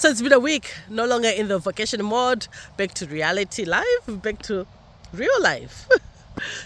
So it's been a week, no longer in the vacation mode, back to reality life, back to real life.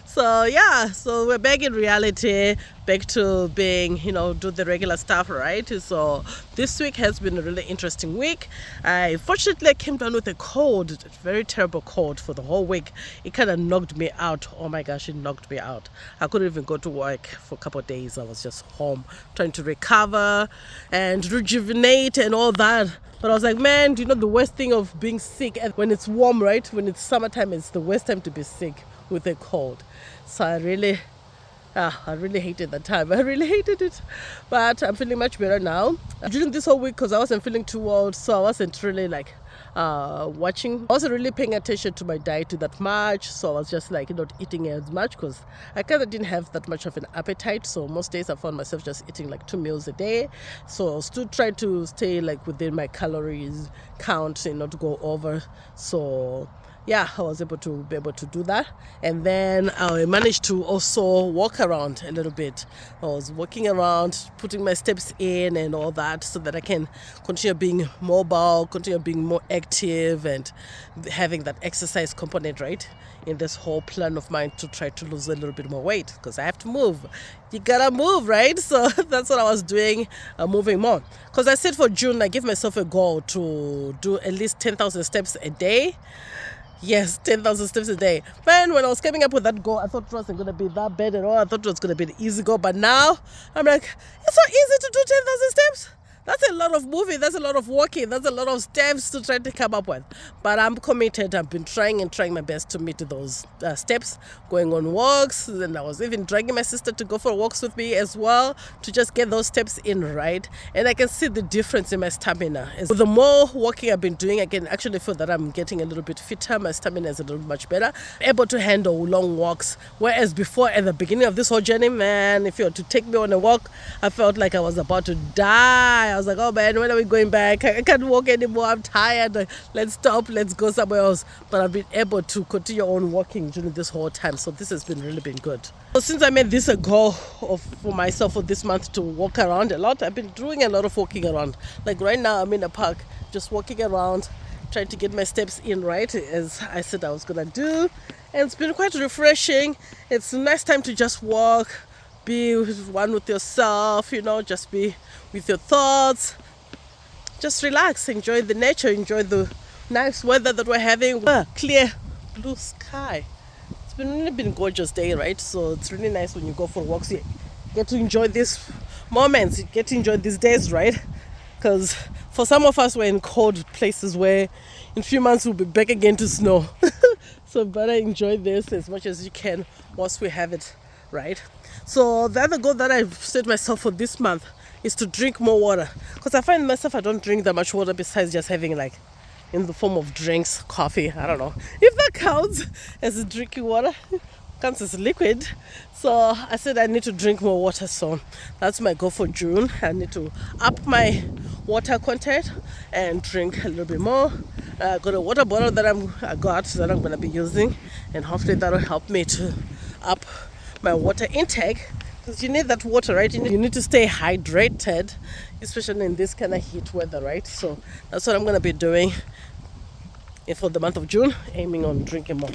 So we're back in reality, back to being, do the regular stuff, right? So this week has been a really interesting week. I fortunately came down with a cold, a very terrible cold for the whole week. It kind of knocked me out. Oh my gosh, it knocked me out. I couldn't even go to work for a couple of days. I was just home trying to recover and rejuvenate and all that. But I was like, man, the worst thing of being sick, and when it's warm, right? When it's summertime, it's the worst time to be sick with a cold. So I really hated that time. I really hated it. But I'm feeling much better now. During this whole week, because I wasn't feeling too well, so I wasn't really watching. I wasn't really paying attention to my diet that much. So I was just not eating as much because I kind of didn't have that much of an appetite. So most days I found myself just eating 2 meals a day. So I was still trying to stay within my calories count and not go over. So yeah, I was able to do that. And then I managed to also walk around a little bit. I was walking around, putting my steps in and all that so that I can continue being mobile, continue being more active and having that exercise component, right? In this whole plan of mine to try to lose a little bit more weight because I have to move. You gotta move, right? So that's what I was doing, moving more. Because I said for June, I gave myself a goal to do at least 10,000 steps a day. Yes, 10,000 steps a day. Man, when I was coming up with that goal, I thought it wasn't going to be that bad at all. I thought it was going to be an easy goal. But now, I'm like, it's so easy to do 10,000 steps. That's a lot of moving. That's a lot of walking. That's a lot of steps to try to come up with. But I'm committed. I've been trying my best to meet those steps, going on walks. And I was even dragging my sister to go for walks with me as well to just get those steps in, right? And I can see the difference in my stamina. The more walking I've been doing, I can actually feel that I'm getting a little bit fitter. My stamina is a little much better. Able to handle long walks. Whereas before, at the beginning of this whole journey, man, if you were to take me on a walk, I felt like I was about to die. I was like, oh man, when are we going back? I can't walk anymore. I'm tired. Let's stop. Let's go somewhere else. But I've been able to continue on walking during this whole time. So this has really been good. So since I made this a goal for myself for this month to walk around a lot, I've been doing a lot of walking around. Like right now, I'm in a park, just walking around, trying to get my steps in, right, as I said I was going to do. And it's been quite refreshing. It's a nice time to just walk, be one with yourself, just be with your thoughts. Just relax, enjoy the nature, enjoy the nice weather that we're having. Clear blue sky. It's really been a gorgeous day, right? So it's really nice when you go for walks. You get to enjoy these moments, you get to enjoy these days, right? Because for some of us, we're in cold places where in a few months we'll be back again to snow. So better enjoy this as much as you can whilst we have it, right? So the other goal that I've set myself for this month is to drink more water. Because I find myself, I don't drink that much water besides just having in the form of drinks, coffee, I don't know. If that counts as drinking water, counts as liquid. So I said I need to drink more water. So that's my goal for June. I need to up my water content and drink a little bit more. I got a water bottle that I'm going to be using, and hopefully that'll help me to up my water intake, because you need that water, right? You need to stay hydrated, especially in this kind of heat weather, right? So that's what I'm going to be doing for the month of June, aiming on drinking more.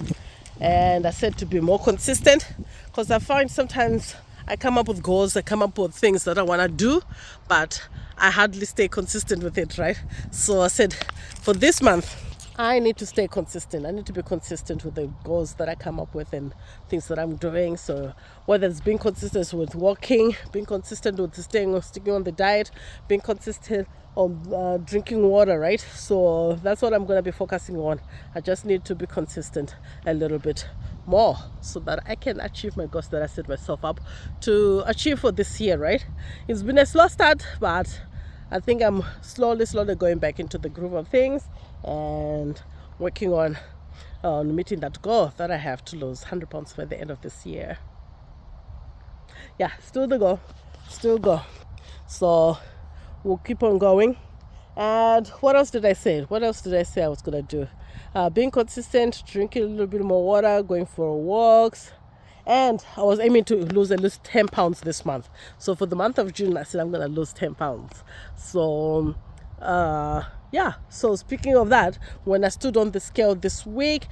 And I said to be more consistent, because I find sometimes I come up with goals, I come up with things that I want to do, but I hardly stay consistent with it, right? So I said for this month, I need to stay consistent. I need to be consistent with the goals that I come up with and things that I'm doing. So whether it's being consistent with walking, being consistent with sticking on the diet, being consistent on drinking water, right? So that's what I'm going to be focusing on. I just need to be consistent a little bit more so that I can achieve my goals that I set myself up to achieve for this year, right? It's been a slow start, but I think I'm slowly going back into the groove of things and working on meeting that goal that I have to lose 100 pounds by the end of this year. Yeah, still the goal, still go. So we'll keep on going. And what else did I say? I was gonna do? Being consistent, drinking a little bit more water, going for walks. And I was aiming to lose at least 10 pounds this month. So for the month of June, I said I'm gonna lose 10 pounds. So yeah, so speaking of that, when I stood on the scale this week,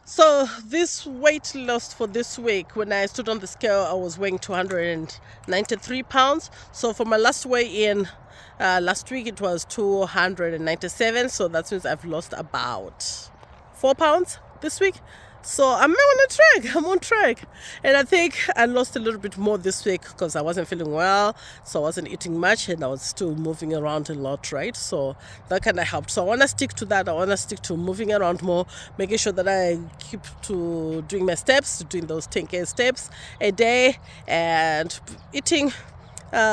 so this weight loss for this week, when I stood on the scale, I was weighing 293 pounds. So for my last weigh-in last week, it was 297. So that means I've lost about 4 pounds this week. So I'm on track. And I think I lost a little bit more this week because I wasn't feeling well, so I wasn't eating much, and I was still moving around a lot, right? So that kind of helped. So I want to stick to that. I want to stick to moving around more, making sure that I keep to doing my steps, doing those 10K steps a day, and eating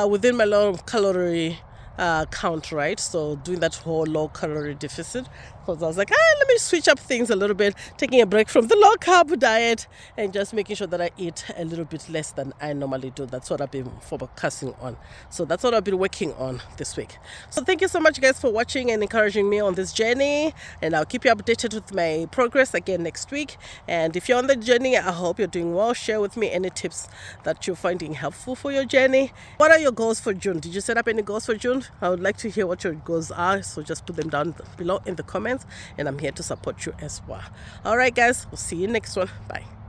within my low calorie count, right? So doing that whole low calorie deficit, because I was like, let me switch up things a little bit, taking a break from the low carb diet and just making sure that I eat a little bit less than I normally do. That's what I've been focusing on. So that's what I've been working on this week. So thank you so much, guys, for watching and encouraging me on this journey, and I'll keep you updated with my progress again next week. And if you're on the journey, I hope you're doing well. Share with me any tips that you're finding helpful for your journey. What are your goals for June? Did you set up any goals for June? I would like to hear what your goals are, so just put them down below in the comments, and I'm here to support you as well. All right, guys, we'll see you next one. Bye.